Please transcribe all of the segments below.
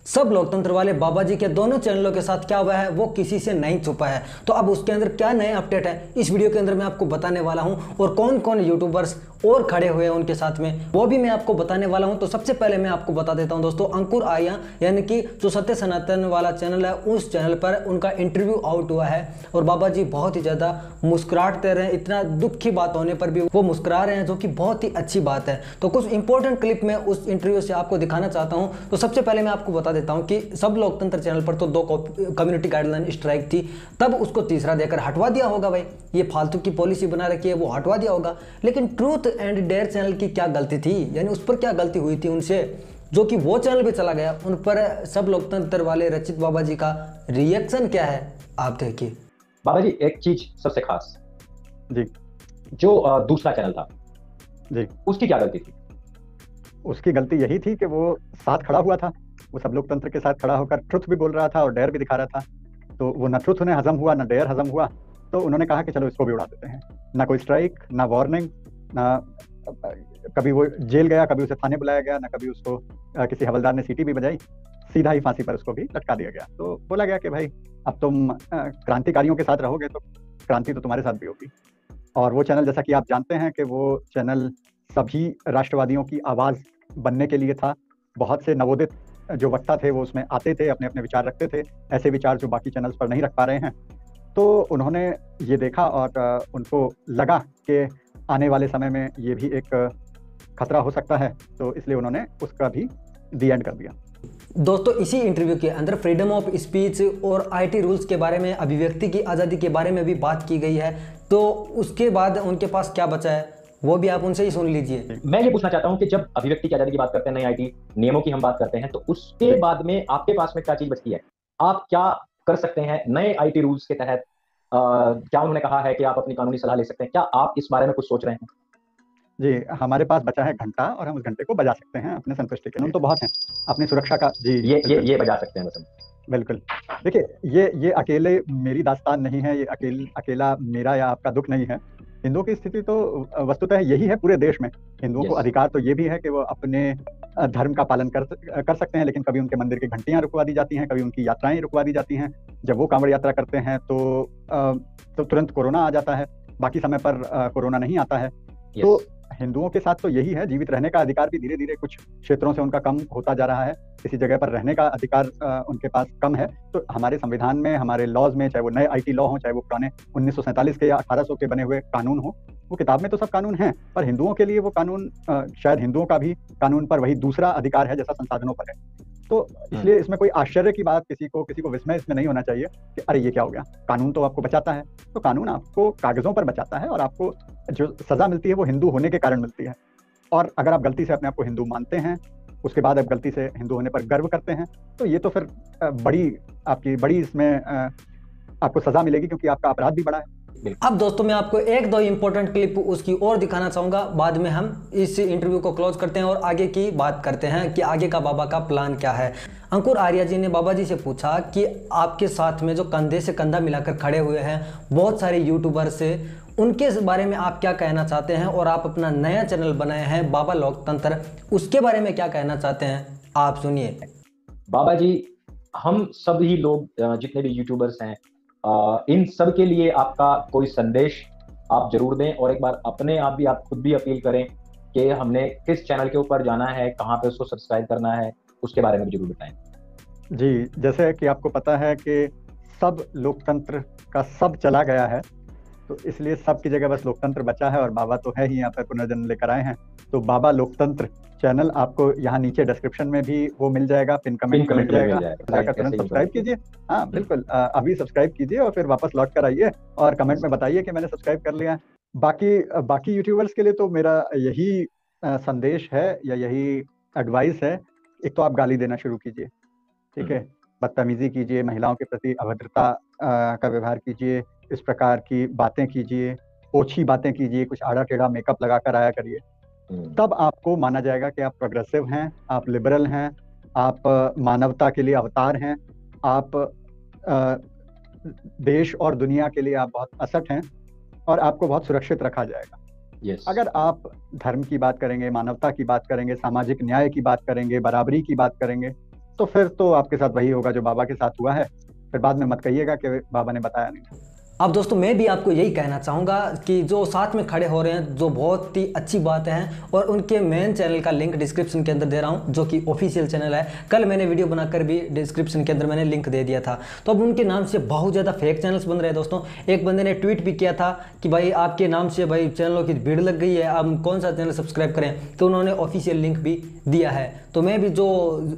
सब लोकतंत्र वाले बाबा जी के दोनों चैनलों के साथ क्या हुआ है वो किसी से नहीं छुपा है। तो अब उसके अंदर क्या नए अपडेट है इस वीडियो के अंदर मैं आपको बताने वाला हूं, और कौन कौन यूट्यूबर्स और खड़े हुए हैं उनके साथ में वो भी मैं आपको बताने वाला हूं। तो सबसे पहले मैं आपको बता देता हूं दोस्तों, अंकुर आर्या यानी कि जो सत्य सनातन वाला चैनल है उस चैनल पर उनका इंटरव्यू आउट हुआ है और बाबा जी बहुत ही ज़्यादा मुस्कुराहट दे रहे हैं। इतना दुख की बात होने पर भी वो मुस्कुरा रहे हैं, जो कि बहुत ही अच्छी बात है। तो कुछ इंपॉर्टेंट क्लिप में उस इंटरव्यू से आपको दिखाना चाहता हूं। तो सबसे पहले मैं आपको बता देता हूं कि सब लोकतंत्र चैनल पर तो 2 कम्युनिटी गाइडलाइन स्ट्राइक थी, तब उसको तीसरा देकर हटवा दिया होगा। भाई ये फालतू की पॉलिसी बना रखी है, वो हटवा दिया होगा। लेकिन ट्रूथ एंड डेयर चैनल की क्या गलती थी, यानी उस पर क्या गलती हुई थी उनसे, जो कि वो चैनल भी चला गया। उन पर सब लोकतंत्र वाले रचित बाबा जी का रिएक्शन क्या है आप देखिए। बाबा जी एक चीज सबसे खास जी जो दूसरा चैनल था जी, उसकी क्या गलती थी? उसकी गलती यही थी कि वो साथ खड़ा हुआ था। वो सब लोकतंत्र के साथ खड़ा होकर ट्रुथ भी बोल रहा था और डेयर भी दिखा रहा था। तो वो ना ट्रुथ उन्हें हजम हुआ ना डेयर हजम हुआ। तो उन्होंने कहा कि चलो इसको भी उड़ा देते हैं। ना कोई स्ट्राइक, ना वार्निंग, ना कभी वो जेल गया, कभी उसे थाने बुलाया गया, ना कभी उसको किसी हवलदार ने सीटी भी बजाई। सीधा ही फांसी पर उसको भी लटका दिया गया। तो बोला गया कि भाई अब तुम क्रांतिकारियों के साथ रहोगे तो क्रांति तो तुम्हारे साथ भी होगी। और वो चैनल, जैसा कि आप जानते हैं कि वो चैनल सभी राष्ट्रवादियों की आवाज़ बनने के लिए था। बहुत से नवोदित जो वक्ता थे वो उसमें आते थे, अपने अपने विचार रखते थे, ऐसे विचार जो बाकी चैनल्स पर नहीं रख पा रहे हैं। तो उन्होंने ये देखा और उनको लगा कि आने वाले समय में ये भी एक खतरा हो सकता है, तो इसलिए उन्होंने उसका भी दी एंड कर दिया। दोस्तों इसी इंटरव्यू के अंदर फ्रीडम ऑफ स्पीच और आईटी रूल्स के बारे में, अभिव्यक्ति की आज़ादी के बारे में भी बात की गई है। तो उसके बाद उनके पास क्या बचा है वो भी आप उनसे ही सुन लीजिए। मैं ये पूछना चाहता हूं कि जब अभिव्यक्ति की आजादी की बात करते हैं, नए आईटी नियमों की हम बात करते हैं, तो उसके बाद में आपके पास में क्या चीज बचती है? आप क्या कर सकते हैं नए आईटी रूल्स के तहत? क्या उन्होंने कहा है कि आप अपनी कानूनी सलाह ले सकते हैं? क्या आप इस बारे में कुछ सोच रहे हैं? जी, हमारे पास बचा है घंटा और हम उस घंटे को बजा सकते हैं अपने संतुष्टि के लिए। तो बहुत है अपनी सुरक्षा का। जी ये बजा सकते हैं मतलब? बिल्कुल। देखिए, ये अकेले मेरी दास्तान नहीं है, ये अकेला मेरा या आपका दुख नहीं है। हिंदुओं की स्थिति तो वस्तुतः यही है पूरे देश में। हिंदुओं को अधिकार तो ये भी है कि वो अपने धर्म का पालन कर सकते हैं, लेकिन कभी उनके मंदिर की घंटियां रुकवा दी जाती हैं, कभी उनकी यात्राएं रुकवा दी जाती हैं। जब वो कांवड़ यात्रा करते हैं तो तुरंत कोरोना आ जाता है, बाकी समय पर कोरोना नहीं आता है। तो हिंदुओं के साथ तो यही है। जीवित रहने का अधिकार भी धीरे धीरे कुछ क्षेत्रों से उनका कम होता जा रहा है। किसी जगह पर रहने का अधिकार उनके पास कम है। तो हमारे संविधान में, हमारे लॉज में, चाहे वो नए आईटी लॉ हो, चाहे वो पुराने 1947 के या 1800 के बने हुए कानून हो, वो किताब में तो सब कानून हैं, पर हिंदुओं के लिए वो कानून, शायद हिंदुओं का भी कानून पर वही दूसरा अधिकार है जैसा संसाधनों पर है। तो इसलिए इसमें कोई आश्चर्य की बात, किसी को विस्मय इसमें नहीं होना चाहिए कि अरे ये क्या हो गया। कानून तो आपको बचाता है, तो कानून आपको कागजों पर बचाता है, और आपको जो सजा मिलती है वो हिंदू होने के कारण मिलती है। और अगर आप गलती से अपने आप को हिंदू मानते हैं, उसके बाद आप गलती से हिंदू होने पर गर्व करते हैं, तो ये तो फिर बड़ी इसमें आपको सजा मिलेगी, क्योंकि आपका अपराध भी बड़ा है। अब दोस्तों मैं आपको 1-2 इंपॉर्टेंट क्लिप उसकी और दिखाना चाहूंगा, बाद में हम इस इंटरव्यू को क्लोज करते हैं और आगे की बात करते हैं कि आगे का बाबा का प्लान क्या है। अंकुर आर्या जी ने बाबा जी से पूछा कि आपके साथ में जो कंधे से कंधा मिलाकर खड़े हुए हैं बहुत सारे यूट्यूबर्स से, उनके बारे में आप क्या कहना चाहते हैं, और आप अपना नया चैनल बनाए हैं बाबा लोकतंत्र, उसके बारे में क्या कहना चाहते हैं आप सुनिए। बाबा जी, हम सभी लोग जितने भी यूट्यूबर्स हैं, इन सब के लिए आपका कोई संदेश आप जरूर दें, और एक बार आप खुद भी अपील करें कि हमने किस चैनल के ऊपर जाना है, कहाँ पे उसको सब्सक्राइब करना है, उसके बारे में भी जरूर बताएं। जी, जैसे कि आपको पता है कि सब लोकतंत्र का सब चला गया है, तो इसलिए सब की जगह बस लोकतंत्र बचा है, और बाबा तो है ही यहाँ पर, पुनर्जन्म लेकर आए हैं। तो बाबा लोकतंत्र चैनल आपको यहाँ नीचे डिस्क्रिप्शन में भी वो मिल जाएगा, पिन कमेंट में मिल जाएगा, जाकर तुरंत सब्सक्राइब कीजिए। हाँ बिल्कुल, अभी सब्सक्राइब कीजिए और फिर वापस लौट कर आइए और कमेंट में बताइए कि मैंने सब्सक्राइब कर लिया। बाकी यूट्यूबर्स के लिए तो मेरा यही संदेश है या यही एडवाइस है, एक तो आप गाली देना शुरू कीजिए, ठीक है, बदतमीजी कीजिए, महिलाओं के प्रति अभद्रता का व्यवहार कीजिए, इस प्रकार की बातें कीजिए, ओछी बातें कीजिए, कुछ आड़ा टेढ़ा मेकअप लगा कर आया करिए, तब आपको माना जाएगा कि आप प्रोग्रेसिव हैं, आप लिबरल हैं, आप मानवता के लिए अवतार हैं, आप देश और दुनिया के लिए आप बहुत असट हैं, और आपको बहुत सुरक्षित रखा जाएगा। अगर आप धर्म की बात करेंगे, मानवता की बात करेंगे, सामाजिक न्याय की बात करेंगे, बराबरी की बात करेंगे, तो फिर तो आपके साथ वही होगा जो बाबा के साथ हुआ है। फिर बाद में मत कहिएगा कि बाबा ने बताया नहीं। अब दोस्तों मैं भी आपको यही कहना चाहूँगा कि जो साथ में खड़े हो रहे हैं, जो बहुत ही अच्छी बात है, और उनके मेन चैनल का लिंक डिस्क्रिप्शन के अंदर दे रहा हूँ, जो कि ऑफिशियल चैनल है। कल मैंने वीडियो बनाकर भी डिस्क्रिप्शन के अंदर मैंने लिंक दे दिया था। तो अब उनके नाम से बहुत ज़्यादा फेक चैनल्स बन रहे हैं दोस्तों। एक बंदे ने ट्वीट भी किया था कि भाई आपके नाम से भाई चैनलों की भीड़ लग गई है, अब कौन सा चैनल सब्सक्राइब करें, तो उन्होंने ऑफिशियल लिंक भी दिया है। तो मैं भी जो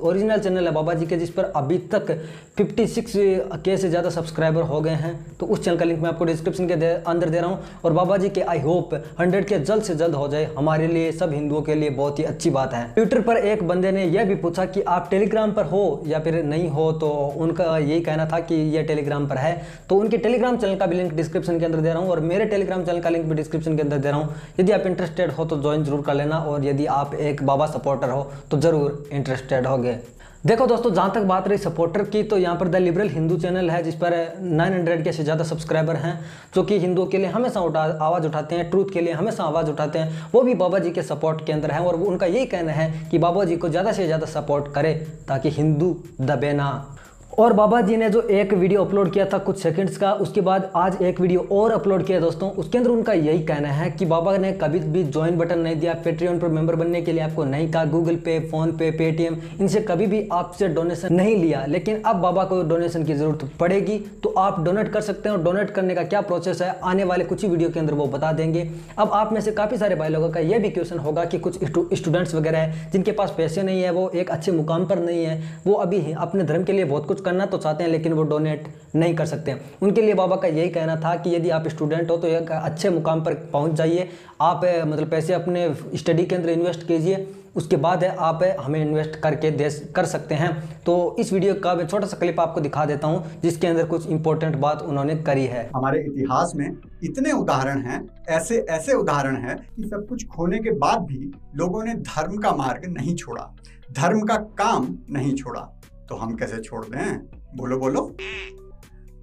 ओरिजिनल चैनल है बाबा जी के, जिस पर अभी तक 56K से ज़्यादा सब्सक्राइबर हो गए हैं, तो उस चैनल का लिंक मैं आपको डिस्क्रिप्शन के अंदर दे रहा हूं। और बाबा जी के आई होप 100 के जल्द से जल्द हो जाए, हमारे लिए, सब हिंदुओं के लिए बहुत ही अच्छी बात है। ट्विटर पर एक बंदे ने यह भी पूछा कि आप टेलीग्राम पर हो या फिर नहीं हो, तो उनका यही कहना था कि यह टेलीग्राम पर है। तो उनके टेलीग्राम चैनल का भी लिंक डिस्क्रिप्शन के अंदर दे रहा हूँ, और मेरे टेलीग्राम चैनल का लिंक भी डिस्क्रिप्शन के अंदर दे रहा हूँ। यदि आप इंटरेस्टेड हो तो ज्वाइन जरूर कर लेना, और यदि आप एक बाबा सपोर्टर हो तो जरूर इंटरेस्टेड होगे। देखो दोस्तों, जहाँ तक बात रही सपोर्टर की, तो यहाँ पर द लिबरल हिंदू चैनल है, जिस पर 900 के से ज़्यादा सब्सक्राइबर हैं, जो कि हिंदुओं के लिए हमेशा आवाज़ उठाते हैं, ट्रूथ के लिए हमेशा आवाज़ उठाते हैं। वो भी बाबा जी के सपोर्ट के अंदर है, और उनका यही कहना है कि बाबा जी को ज़्यादा से ज़्यादा सपोर्ट करे ताकि हिंदू दबे ना। और बाबा जी ने जो एक वीडियो अपलोड किया था कुछ सेकंड्स का, उसके बाद आज एक वीडियो और अपलोड किया दोस्तों। उसके अंदर उनका यही कहना है कि बाबा ने कभी भी ज्वाइन बटन नहीं दिया, पेट्रियन पर मेंबर बनने के लिए आपको नहीं कहा, गूगल पे, फोन पे, पेटीएम, इनसे कभी भी आपसे डोनेशन नहीं लिया। लेकिन अब बाबा को डोनेशन की जरूरत पड़ेगी तो आप डोनेट कर सकते हैं, और डोनेट करने का क्या प्रोसेस है आने वाले कुछ ही वीडियो के अंदर वो बता देंगे। अब आप में से काफ़ी सारे भाई लोगों का यह भी क्वेश्चन होगा कि कुछ स्टूडेंट्स वगैरह हैं जिनके पास पैसे नहीं है, वो एक अच्छे मुकाम पर नहीं है, वो अभी अपने धर्म के लिए बहुत कुछ करना तो चाहते हैं लेकिन वो डोनेट नहीं कर सकते। उनके लिए बाबा का यही कहना था कि यदि आप स्टूडेंट हो तो एक अच्छे मुकाम पर पहुंच जाइए, आप मतलब पैसे अपने स्टडी के अंदर इन्वेस्ट कीजिए, उसके बाद है आप हमें इन्वेस्ट करके कर सकते हैं। तो इस वीडियो का मैं छोटा सा क्लिप आपको दिखा देता हूं, जिसके अंदर कुछ इंपॉर्टेंट बात उन्होंने करी है। हमारे इतिहास में इतने उदाहरण हैं, ऐसे ऐसे उदाहरण हैं कि सब कुछ खोने के बाद भी लोगों ने धर्म का मार्ग नहीं छोड़ा, धर्म का काम नहीं छोड़ा। तो हम कैसे छोड़ दें? बोलो बोलो।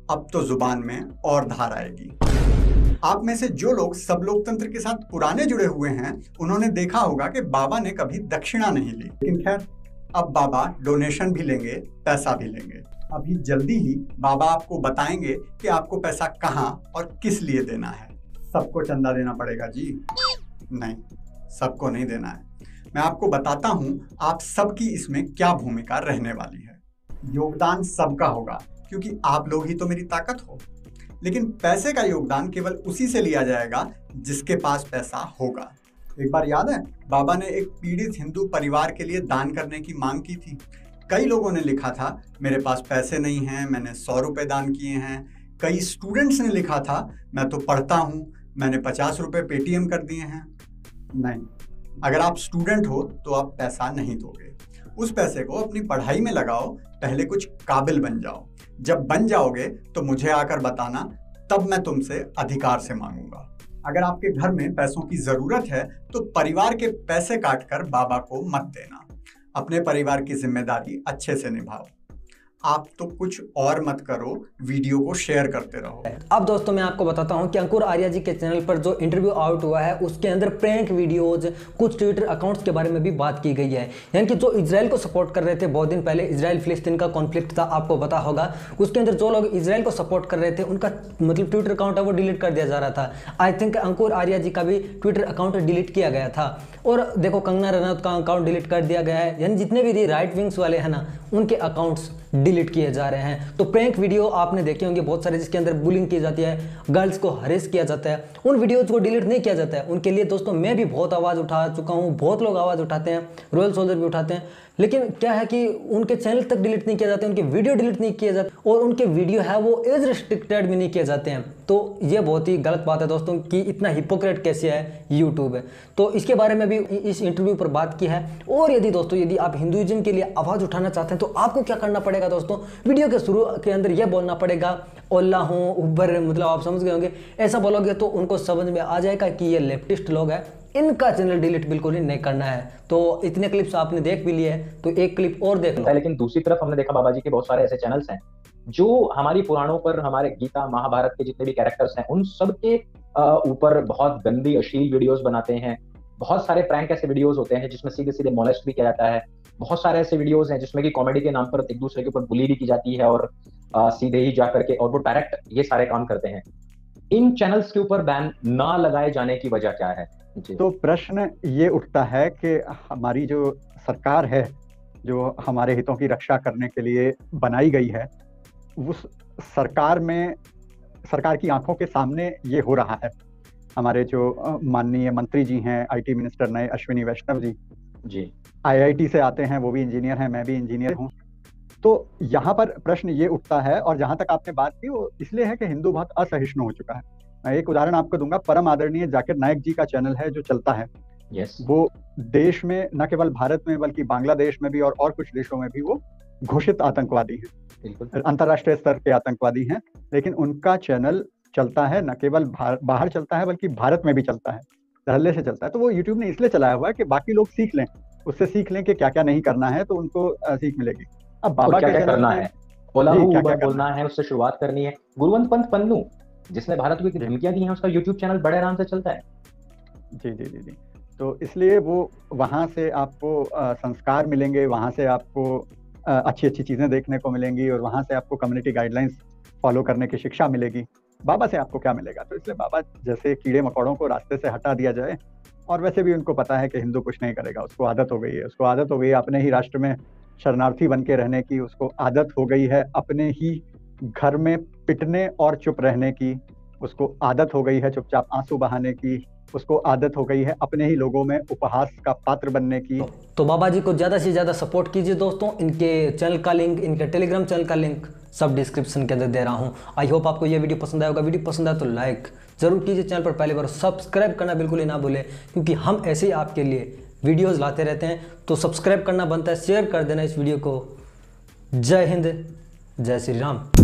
अब तो जुबान में और धार आएगी। आप में से जो लोग सब लोकतंत्र के साथ पुराने जुड़े हुए हैं, उन्होंने देखा होगा कि बाबा ने कभी दक्षिणा नहीं ली। लेकिन खैर, अब बाबा डोनेशन भी लेंगे, पैसा भी लेंगे। अभी जल्दी ही बाबा आपको बताएंगे कि आपको पैसा कहाँ और किस लिए देना है। सबको चंदा देना पड़ेगा जी? नहीं, सबको नहीं देना है। मैं आपको बताता हूँ आप सबकी इसमें क्या भूमिका रहने वाली है। योगदान सबका होगा, क्योंकि आप लोग ही तो मेरी ताकत हो। लेकिन पैसे का योगदान केवल उसी से लिया जाएगा जिसके पास पैसा होगा। एक बार याद है, बाबा ने एक पीड़ित हिंदू परिवार के लिए दान करने की मांग की थी। कई लोगों ने लिखा था मेरे पास पैसे नहीं हैं, मैंने 100 रुपये दान किए हैं। कई स्टूडेंट्स ने लिखा था मैं तो पढ़ता हूँ, मैंने 50 रुपये पेटीएम कर दिए हैं। नहीं, अगर आप स्टूडेंट हो तो आप पैसा नहीं दोगे। उस पैसे को अपनी पढ़ाई में लगाओ, पहले कुछ काबिल बन जाओ। जब बन जाओगे तो मुझे आकर बताना, तब मैं तुमसे अधिकार से मांगूंगा। अगर आपके घर में पैसों की जरूरत है तो परिवार के पैसे काटकर बाबा को मत देना। अपने परिवार की जिम्मेदारी अच्छे से निभाओ। आप तो कुछ और मत करो, वीडियो को शेयर करते रहो। अब दोस्तों मैं आपको बताता हूं कि अंकुर आर्या जी के चैनल पर जो इंटरव्यू आउट हुआ है, उसके अंदर प्रैंक वीडियोज, कुछ ट्विटर अकाउंट्स के बारे में भी बात की गई है। यानी कि जो इजराइल को सपोर्ट कर रहे थे, बहुत दिन पहले इजराइल फिलिस्तीन का कॉन्फ्लिक्ट था, आपको पता होगा, उसके अंदर जो लोग इजराइल को सपोर्ट कर रहे थे उनका मतलब ट्विटर अकाउंट है वो डिलीट कर दिया जा रहा था। आई थिंक अंकुर आर्या जी का भी ट्विटर अकाउंट डिलीट किया गया था। और देखो, कंगना रनौत का अकाउंट डिलीट कर दिया गया है। यानी जितने भी राइट विंग्स वाले हैं ना, उनके अकाउंट्स डिलीट किए जा रहे हैं। तो प्रैंक वीडियो आपने देखे होंगे बहुत सारे, जिसके अंदर बुलिंग की जाती है, गर्ल्स को हरेस किया जाता है, उन वीडियोज को डिलीट नहीं किया जाता है। उनके लिए दोस्तों मैं भी बहुत आवाज़ उठा चुका हूँ, बहुत लोग आवाज़ उठाते हैं, रॉयल सोल्जर भी उठाते हैं, लेकिन क्या है कि उनके चैनल तक डिलीट नहीं किए जाते, उनके वीडियो डिलीट नहीं किए जाते, और उनके वीडियो है वो एज रिस्ट्रिक्टेड भी नहीं किए जाते हैं। तो ये बहुत ही गलत बात है दोस्तों कि इतना हिपोक्रेट कैसे है यूट्यूब है। तो इसके बारे में भी इस इंटरव्यू पर बात की है। और यदि दोस्तों यदि आप हिंदुइज्म के लिए आवाज़ उठाना चाहते हैं तो आपको क्या करना पड़ेगा दोस्तों, वीडियो के शुरू के अंदर यह बोलना पड़ेगा ओल्ला हूँ उबर, मतलब आप समझ गए होंगे। ऐसा बोलोगे तो उनको समझ में आ जाएगा कि ये लेफ्टिस्ट लोग हैं, इनका चैनल डिलीट बिल्कुल ही नहीं करना है। तो इतने क्लिप्स आपने देख भी लिए हैं, तो एक क्लिप और देख लो। लेकिन दूसरी तरफ हमने देखा बाबा जी के बहुत सारे ऐसे चैनल्स हैं जो हमारी पुराणों पर, हमारे गीता महाभारत के जितने भी कैरेक्टर्स हैं उन सब के ऊपर बहुत गंदी अश्लील वीडियोस बनाते हैं। बहुत सारे प्रैंक ऐसे वीडियोस होते हैं जिसमें सीधे सीधे मोलेस्ट भी किया जाता है, बहुत सारे ऐसे वीडियोस हैं जिसमें कि कॉमेडी के नाम पर एक दूसरे के ऊपर बुली भी की जाती है और सीधे ही जा करके और वो डायरेक्ट ये सारे काम करते हैं। इन चैनल्स के ऊपर बैन ना लगाए जाने की वजह क्या है? जी। तो प्रश्न ये उठता है कि हमारी जो सरकार है, जो हमारे हितों की रक्षा करने के लिए बनाई गई है, उस सरकार में, सरकार की आंखों के सामने ये हो रहा है। हमारे जो माननीय मंत्री जी हैं, आईटी मिनिस्टर नए अश्विनी वैष्णव जी आईआईटी से आते हैं, वो भी इंजीनियर हैं, मैं भी इंजीनियर हूँ। तो यहाँ पर प्रश्न ये उठता है, और जहाँ तक आपने बात की वो इसलिए है कि हिंदू बहुत असहिष्णु हो चुका है। मैं एक उदाहरण आपको दूंगा, परम आदरणीय जाकिर नाइक जी का चैनल है जो चलता है। वो देश में, न केवल भारत में बल्कि बांग्लादेश में भी और कुछ देशों में भी वो घोषित आतंकवादी हैं, अंतर्राष्ट्रीय स्तर के आतंकवादी हैं। लेकिन उनका चैनल चलता है, न केवल बाहर चलता है बल्कि भारत में भी चलता है, धड़ल्ले से चलता है। तो वो यूट्यूब ने इसलिए चलाया हुआ है कि बाकी लोग सीख लें, उससे सीख लें कि क्या क्या नहीं करना है, तो उनको सीख मिलेगी। अब बाबा क्या क्या करना है, बोलना है, उससे शुरुआत करनी है। गुरवंत पंत पन्नू जिसने भारत को धमकियां दी हैं, उसका यूट्यूब चैनल बड़े आराम से चलता है। जी। तो इसलिए वो वहां से आपको संस्कार मिलेंगे, वहां से आपको अच्छी अच्छी चीजें देखने को मिलेंगी, और वहां से आपको कम्युनिटी गाइडलाइंस फॉलो करने की शिक्षा मिलेगी। बाबा से आपको क्या मिलेगा? तो इसलिए बाबा जैसे कीड़े मकोड़ों को रास्ते से हटा दिया जाए, और वैसे भी उनको पता है कि हिंदू कुछ नहीं करेगा, उसको आदत हो गई है, अपने ही राष्ट्र में शरणार्थी बन के रहने की, उसको आदत हो गई है अपने ही घर में पिटने और चुप रहने की, उसको आदत हो गई है चुपचाप आंसू बहाने की, उसको आदत हो गई है अपने ही लोगों में उपहास का पात्र बनने की। तो बाबा जी को ज़्यादा से ज़्यादा सपोर्ट कीजिए दोस्तों। इनके चैनल का लिंक, इनके टेलीग्राम चैनल का लिंक सब डिस्क्रिप्शन के अंदर दे रहा हूँ। आई होप आपको ये वीडियो पसंद आया होगा। वीडियो पसंद आया तो लाइक जरूर कीजिए, चैनल पर पहली बार सब्सक्राइब करना बिल्कुल ही ना भूलें, क्योंकि हम ऐसे ही आपके लिए वीडियोज़ लाते रहते हैं। तो सब्सक्राइब करना बनता है, शेयर कर देना इस वीडियो को। जय हिंद, जय श्री राम।